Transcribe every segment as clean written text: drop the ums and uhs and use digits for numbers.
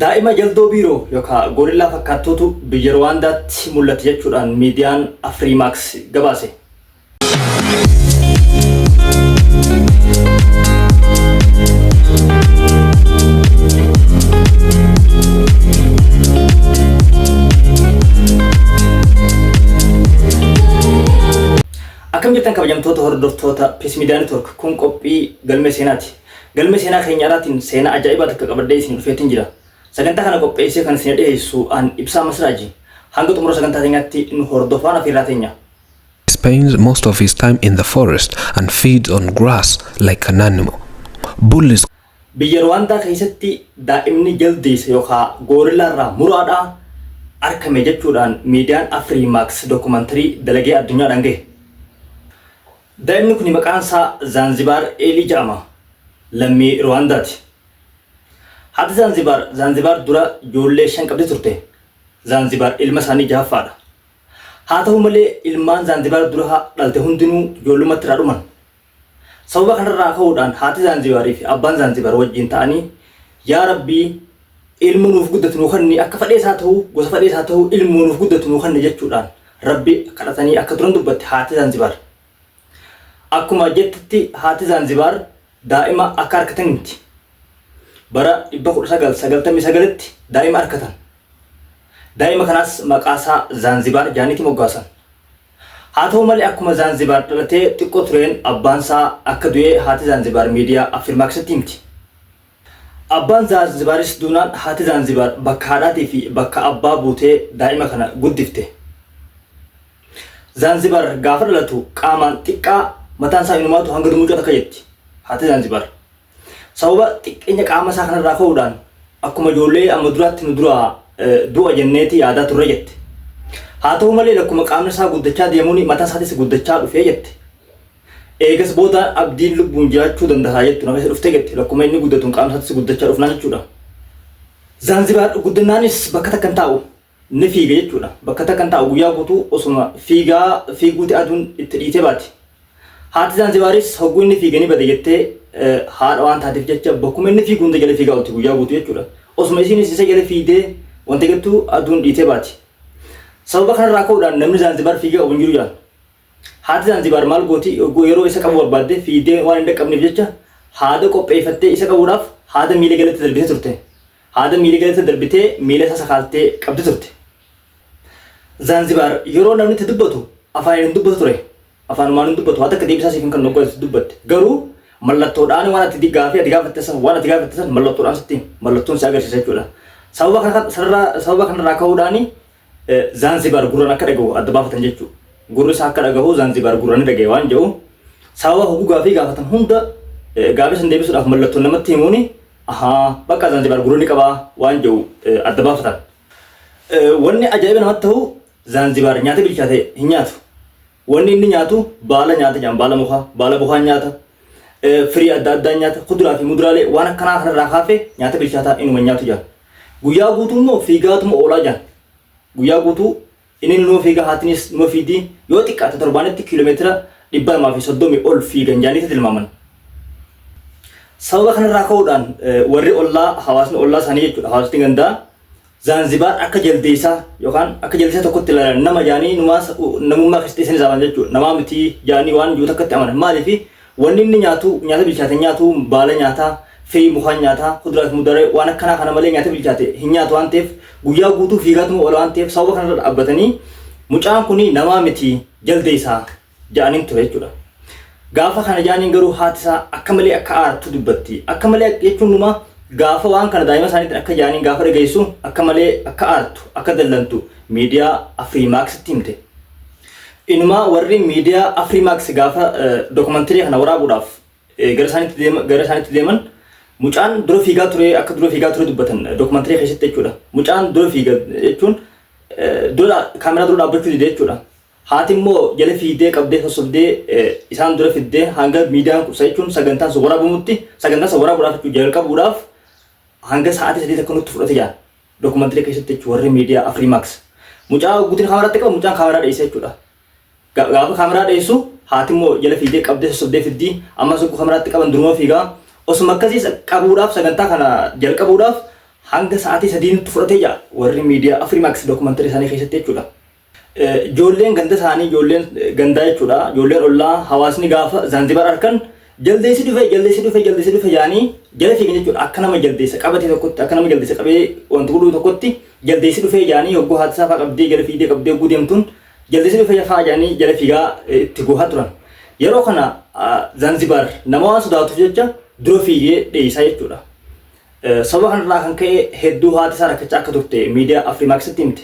Daa'ima jaldoo biiroo yookaan goorillaa fakkaattuutu biyya Rwaandaatti mul'ate jechuudhaan miidiyaan Afrimax gabaase. Akkam jirtan kabajamtoota hordoftoota Peace Media Network kun qophii galmee seenaati. Galmee seenaa keenyaatiin seenaa ajaa'ibaa takka qabadhee isin dhufeetiin jira. Sagantaa kana qopheessee kan isin dhiyeessu an Ibsaa Masraaji. Hanga xumura sagantaa keenyaatti nu hordofaa afeerraa teenya. Spends most of his time in the forest and feeds on grass like an animal. Bullies. Biyya Rwaandaa keessatti daa'imni jaldeessa yookaan goorillaarraa muraadhaa argame jechuudhaan miidiyaan Afrimax dokumantarii dalagee addunyaadhaan gahe. Daa'imni kun maqaan isaa Zanzibar Eelii jedhama. Lammii Rwaandaati. Haati Zanzibar dura ijoollee 5 qabdi turte. Zanzibar ilma isaanii jahaffaadha. Haa ta'u malee ilmaan Zanzibar dura dhalte hundinuu ijoollumatti irraa dhuman. Sababa kanarraa ka'uudhaan haati Zanzibarii fi abbaan Zanzibar wajjin ta'anii yaa Rabbii ilma nuuf guddatu nuu kenni akka fedheesaa ta'u gosa fedheesaa ta'u ilma nuuf guddatu nuu kenni jechuudhaan Rabbi kadhatanii akka turan dubbatti haati Zanzibar. Akkuma jettitti haati Zanzibar daa'ima akka harkatan miti. Bara 1999tti daa'ima harkatan. Daa'ima kanas maqaa isaa Zanzibar jaaniitti moggaasan. Haa ta'u malee akkuma Zanzibar dhalatee xiqqoo tureen abbaan isaa akka du'ee haati Zanzibar miidiyaa Afrimaxitti himti. Abbaan Zanzibaris duunaan haati Zanzibar bakka haadhaatii fi bakka abbaa buutee daa'ima kana guddifte. Zanzibar gaafa dhalatu qaamaan xiqqaa mataan isaa inumaatu hanga dumuucaa takka jetti. Haati Zanzibar sababa xiqqeenya qaama isaa kanarraa ka'uudhaan akkuma ijoollee amma duraatti nu dura du'a jenneeti yaadaa turre jette. Haa ta'u malee lakkuma qaamni isaa guddachaa deemuun mataa isaatis guddachaa dhufee jette. Eegas booda abdiin lubbuun jiraachuu danda'a jettu nama isa dhuftee jette lakkuma inni guddatuun qaamni isaatis guddachaa dhufnaa jechuudha. Zanzibar guddinaanis bakka takka hin taa'u ni fiiga jechuudha. Bakka takka hin taa'u guyyaa guutuu osuma fiiguuti aduun itti dhiitee baati. Haati Zanzibaris hogguu inni fiiganii bade jettee haadha waan taateef jecha bakkuma inni fiiguu hunda jala fiigaa oolti guyyaa guutuu jechuudha. Osuma isiinis isa jala fiidee wanta jettu aduun dhiitee baati. Sababa kanarraa ka'uudhaan namni Zanzibar fiigaa qabu hin jiru jedhan. Haati Zanzibar maal gooti yeroo isa qabu barbaadde fiidee waan hin dhaqqabneef jecha haada qopheeffattee isa qabuudhaaf haada miila galatti darbitee turte. Haada miila galatti darbitee miila isa sakaaltee qabdi turte. Zanzibar yeroo namni itti dubbatu afaan hin dubbatu ture. Afaanumaan hin dubbatu haa takka deebisaa siif kan noggooti dubbatte. Garuu mallattoodhaan waan ati gaafatte mallattoodhaan sitti mallattoon si agarsiisa jechuudha. Sababa kanarraa ka'uudhaan Zanzibar gurraan akka dhagahu adda baafatan jechuudha. Gurri isaa akka dhagahu Zanzibar gurraan dhagahe waan jedhu sababa hoguu gaafii gaafatan hunda gaafii san deebisuudhaaf mallattoon namatti himuuni bakka Zanzibar gurraan qabaa waan jedhu adda baafatan. Wanni ajaa'iba namatti ta'u Zanzibar nyaata bilchaate hin nyaatu. Wanni inni nyaatu baala nyaata jedhama baala mukaa nyaata. Firii adda addaa nyaata kuduraa fi muduraalee waan akkanaa kanarraa kaafee nyaata bilchaataa inuma nyaatu jedhama. Guyyaa guutuu immoo fiigaatuma oolaa jedhama. Guyyaa guutuu inni numa fiigaa haatinis numa fiidii yoo xiqqaate torbaanitti kiiloomeetira 230 ol fiigan jedhanii tilmaaman. Sababa kanarraa ka'uudhaan warri ollaa hawaasni ollaa isaanii jechuudha hawaasni gandaa Zanzibar akka jaldeessaa yookaan akka jaldeessaa tokkotti ilaalan nama jaanii namummaa keessatti isaan isaaman jechuudha. Namaa miti jaanii waan jiru takkatti amanan. Maaliif wanni inni nyaatu nyaata bilchaate nyaatu baala nyaataa firii mukaa nyaataa kuduraa fi muduraalee waan akkanaa kana malee nyaata bilchaate hin nyaatu waan ta'eef guyyaa guutuu fiigaatuma oola waan ta'eef sababa kanarra dhaabbatanii mucaan kuni namaa miti jaldeessaa jedhaniin ture jechuudha. Gaafa kana jaaniin garuu haati isaa akka malee akka aartu dubbatti. Akka malee jechuun numa gaafa waan kana daa'ima isaaniitiin akka jaaniin gaafa dhageessu akka malee akka aartu akka dallantu miidiyaa Afrimaxitti himte. Inuma warri miidiyaa Afrimax gaafa dokumantarii kana waraabuudhaaf gara isaaniitti deeman mucaan dura fiigaa ture akka dura fiigaa ture dubbatan dokumantarii keessatti jechuudha. Mucaan dura fiigaa jechuun kaameraa dura dhaabbachuu dide jechuudha. Haati immoo jala fiidee qabdee sossobdee isaan dura fiddee hanga miidiyaan kuusa jechuun sagantaan sun waraabamutti sagantaan sun waraabuudhaaf jalqabuudhaaf hanga sa'aatii 3 akka nutti fudhate jedhan dokumantarii keessatti jechuudha warri miidiyaa Afrimax. Mucaa guutiin kaameraatti qaba mucaan kaameraa dheessa jechuudha. Gaafa kaameraa dheessu haati immoo jala fiidee qabdee sossobdee fiddii amma sun kaameraatti qaban duruma fiigaa osuma akkasii qabuudhaaf sagantaa kana jalqabuudhaaf hanga sa'aatii 3 fudhatee jira warri miidiyaa Afrimax dokumentari isaanii keessatti jechuudha. Ijoolleen ganda isaanii ijoolleen gandaa jechuudha. Ijoolleen ollaa hawaasni gaafa Zanzibar arkan jaldeessi dhufe yaanii jala fiigan jechuudha. Akka nama jaldeessa qabatee tokkotti akka nama jaldeessa qabee wanti guduu tokkotti jaldeessi dhufe yaanii hoggoo haati isaa fa'aa qabdee jala fiigdee qabdee hogguu deemtuun jaldeessi dhufe fa'aa yaanii jala fiigaa itti goohaa turan. Yeroo kana Zanzibar nama waan sodaatuuf jecha dura fiigee dheessaa jechuudha. Sababa kanarraa kan ka'e hedduu haati isaa rakkachaa akka turte miidiyaa Afrimaxitti himte.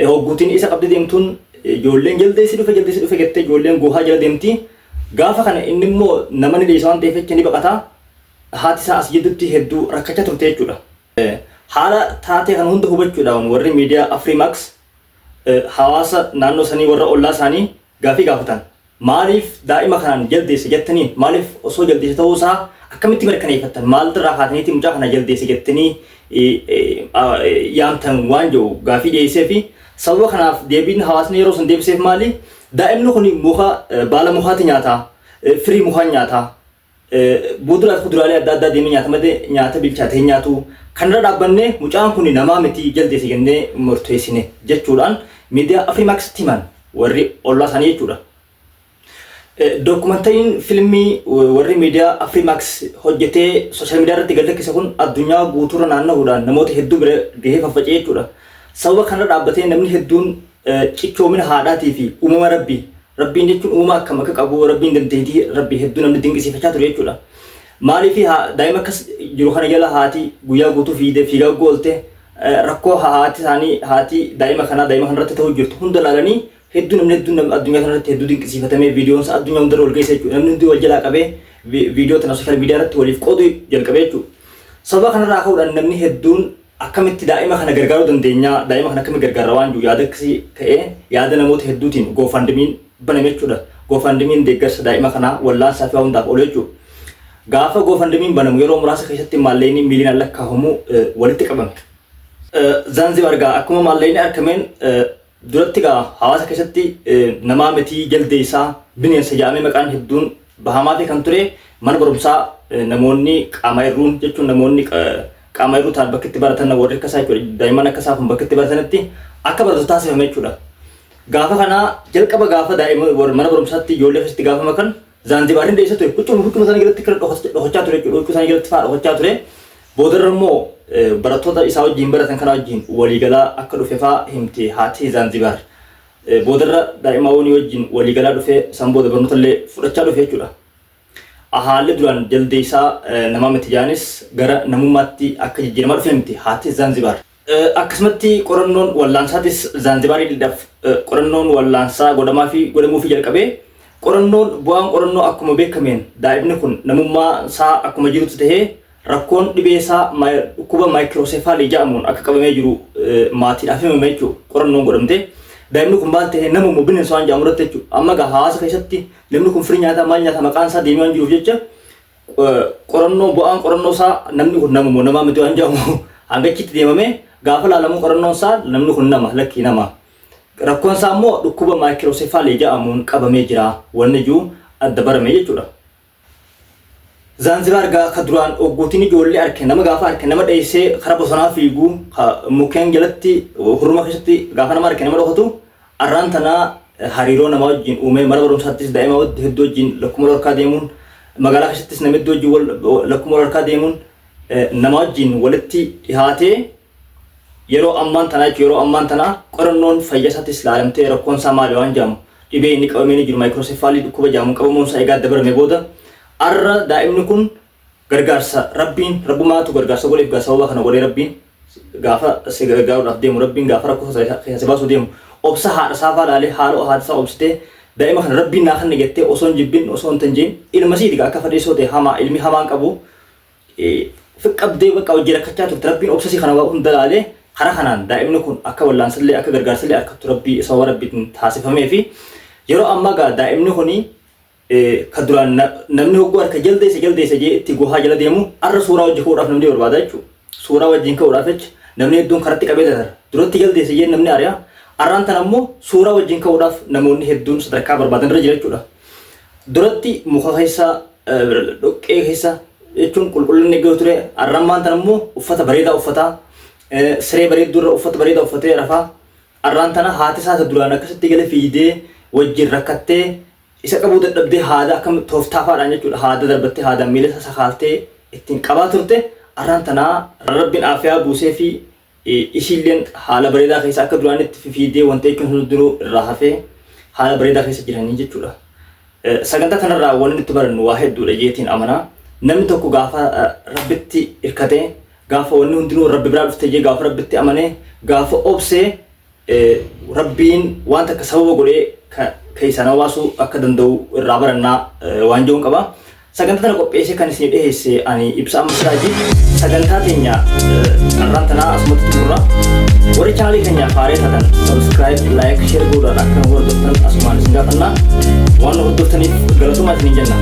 Hogguutiin isa qabdee deemtuun ijoolleen jaldeessi dhufe jettee ijoolleen goohaa jala deemti. Gaafa kana inni immoo nama ni dheessa waan ta'eef jecha ni baqataa. Haati isaa as jidduutti hedduu rakkachaa turte jechuudha. Haala taatee kana hunda hubachuudhaan warri miidiyaa Afrimax hawaasa naannoo sanii warra ollaa isaanii gaafii gaafatan. Maaliif daa'ima kanaan jaldeesse jettanii maaliif osoo jaldeesse ta'uu isaa akkamitti mirkaneeffattan maalirraa kaataniitii mucaa kana jaldeesse jettanii yaamtan waan jiru gaafii dhiyeessee fi sababa kanaaf deebiin hawaasni yeroo sun deebiseef maali daa'imni kun muka baala mukaati nyaataa firii mukaa nyaataa buduraaf kuduraalee adda addaa deemee nyaata malee nyaata bilchaatee nyaatu kanarra dhaabbannee mucaan kun namaa miti jaldeesse jennee murteessine jechuudhaan miidiyaa Afrimax timan warri ollaa isaanii jechuudha. Dokumentariin filmii warri miidiyaa Afrimax hojjetee sooshaal miidiyaa irratti gadlakkise kun addunyaa guutuurra naanna'uudhaan namoota hedduu bira gahee faffacee jechuudha. Sababa kanarra dhaabbatee namni hedduun cichoomina haadhaatii fi uumama rabbiin jechuun uumama akkam akka qabu rabbiin dandeettii rabbii hedduu namni dinqisiifachaa ture jechuudha. Maaliif daa'ima akkas jiru kana jala haati guyyaa guutuu fiigaa goolte rakkoo haati daa'ima kanarratti ta'uu jirtu hunda ilaalanii hedduun addunyaa kanarratti hedduu dinqisiifatamee viidiyoon isaa addunyaa hundarra ol geessa jechuudha. Namni hundi wal jalaa qabee viidiyoo tana sooshaal miidiyaa irratti waliif qooduu jalqabee jechuudha. Sababa kanarraa ka'uudhaan namni hedduun akkamitti daa'ima kana gargaaruu dandeenya daa'ima kana akkamitti gargaara waan jiru yaada akkasii ka'ee yaada namoota hedduutiin goofandimiin baname jechuudha. Goofandimiin deeggarsa daa'ima kanaa wallaansaa fi hundaaf oolu jechuudha. Gaafa goofandimiin banamu yeroo muraasa keessatti maallaqni miiliyoonaan lakkaa'amu walitti qabame. Zanzibar gaa akkuma maallaqni argameen duratti gaa hawaasa keessatti namaa miti jaldeessaa bineensa jedhamee maqaan hedduun bahamaa fi kan ture mana barumsaa namoonni qaama hir'uun jechuun namoonni qaama hir'uu ta'an bakka itti baratan warri akkasaa jechuudha. Daa'imman akkasaa kun bakka itti baratanitti akka baratu taasifame jechuudha. Gaafa kana jalqaba gaafa daa'ima mana barumsaatti ijoollee keessatti gaafa makan Zanzibaariin dheessa ture huccuma isaanii jalatti dhokachaa ture jechuudha. Huccuma isaanii jalatti fa'aa dhokachaa ture. Boodarra immoo barattoota isaa wajjin baratan kana wajjin waliigalaa akka dhufe fa'aa himte haati Zanzibar. Boodarra daa'imman wajjin waliigalaa dhufe san booda barnoota illee fudhachaa dhufe jechuudha. Haalli duraan jaldeessaa namaa miti jaanis gara namummaatti akka jijjiiramaa dhufe himte haati Zanzibar. Akkasumatti qorannoon wallaansaatis Zanzibaariidhaaf qorannoon wallaansaa godhamuufi jalqabee qorannoon bu'aan qorannoo akkuma beekameen daa'imni kun namummaa isaa akkuma jirutti tahee rakkoon dhibee isaa dhukkuba maayikirooseefaalii jedhamuun akka qabamee jiru maatiidhaaf himame jechuudha. Qorannoon godhamte daa'imni kun maal ta'ee namummaa bineensa waan jedhamu irratti jechuudha. Amma gaa hawaasa keessatti namni kun firii nyaataa maal nyaata maqaan isaa deemee waan jiruuf jecha qorannoo bu'aan qorannoo isaa namni kun namummaa namaa miti waan jedhamu hangachitti deemamee gaafa laalamu qorannoon isaa namni kun nama lakkii nama. Rakkoon isaa immoo dhukkuba maayikirooseefaalii jedhamuun qabamee jira wanni jiru adda barame jechuudha. Zanzibar gaa ka duraan ogguutiin ijoollee arke nama gaafa arke nama dheessee karaa bosonaa fiiguu mukkeen jalatti huruma keessatti gaafa nama arke nama dhokatu arraan tanaa hariiroo namaa wajjin uumee mana barumsaattis daa'ima hedduu wajjin lakkuma harkaa deemuun magaalaa keessattis nama hedduu wajjin lakkuma harkaa deemuun nama wajjin walitti dhihaatee yeroo ammaan tanaa qorannoon fayyaa isaattis ilaalamtee rakkoon isaa maali waan jedhamu dhibee inni qabamee jiru maayikirooseefaalii dhukkuba jedhamuun qabamuun isaa egaa adda barame booda arra daa'imni kun gargaarsa rabbumaatu gargaarsa godheef gaa sababa kana godhee rabbiin gaafa si gargaaruudhaaf deemu rabbiin gaafa rakkoo keessa baasuu deemu obsa haadha isaa laalee haala haadha isaa obsitee daa'ima kana rabbiin naa kan jettee osoo hin jibbin osoo hin tanjiin ilma siiti akka fadhiisoo ta'e hamaa ilmi hamaan qabu qabdee bakka hojii rakkachaa turte rabbiin obsasii kana hunda laalee hara kanaan daa'imni kun akka wallaansallee akka gargaarsallee harkattu rabbii sababa rabbiin taasifamee fi yeroo ammaa gaa daa'imni kuni ka duraan namni hogguu harka jaldeessa jee itti gohaa jala deemu arra suuraa wajjin ka'uudhaaf namni barbaada jechuudha. Suuraa wajjin ka'uudhaaf jecha namni hedduun karatti qabee tatara. Duratti jaldeessa jee namni ari'a. Arraan tan ammoo suuraa wajjin ka'uudhaaf namoonni hedduun sadarkaa barbaadan irra jira jechuudha. Duratti muka keessa dhoqqee keessa jechuun qulqullinni eeggatu ture. Arramaan tan immoo uffata bareedaa uffataa siree bareedduu uffata bareedaa uffatee rafaa. Arraan tana haati isaa duraan akkasitti gala fiidee wajjin rakkattee isa qabuu dadhabdee haada akkam tooftaafaadhaan jechuudha. Haada darbattee haadaan miila isa sakaaltee ittiin qabaa turte. Arraan tanaa rabbiin aafiyaa buusee fi ishiilleen haala bareedaa keessa akka duraan itti fiidee wanta jechuun hundinuu irraa hafee haala bareedaa keessa jiranii jechuudha. Sagantaa kanarraa wanni nuti barannu waa hedduudha jeetiin amanaa. Namni tokko gaafa rabbitti hirkatee gaafa wanni hundinuu rabbi biraa dhufte jee gaafa rabbitti amanee gaafa obsee rabbiin wanta akka sababa godhee keessan hawaasuu akka danda'u irraa barannaa waan jiruun qaba. Sagantaa tana qopheessee kan isin dhiyeesse ani Ibsaa Masraajii. Sagantaa teenya arraan tanaa asumatti xumurra. Warri chaanalii keenya faaree taatan subscribe, like, share godhuudhaan akka hordoftan asumaan isin gaafannaa. Waan hordoftaniif galatoomaa isiniin jenna.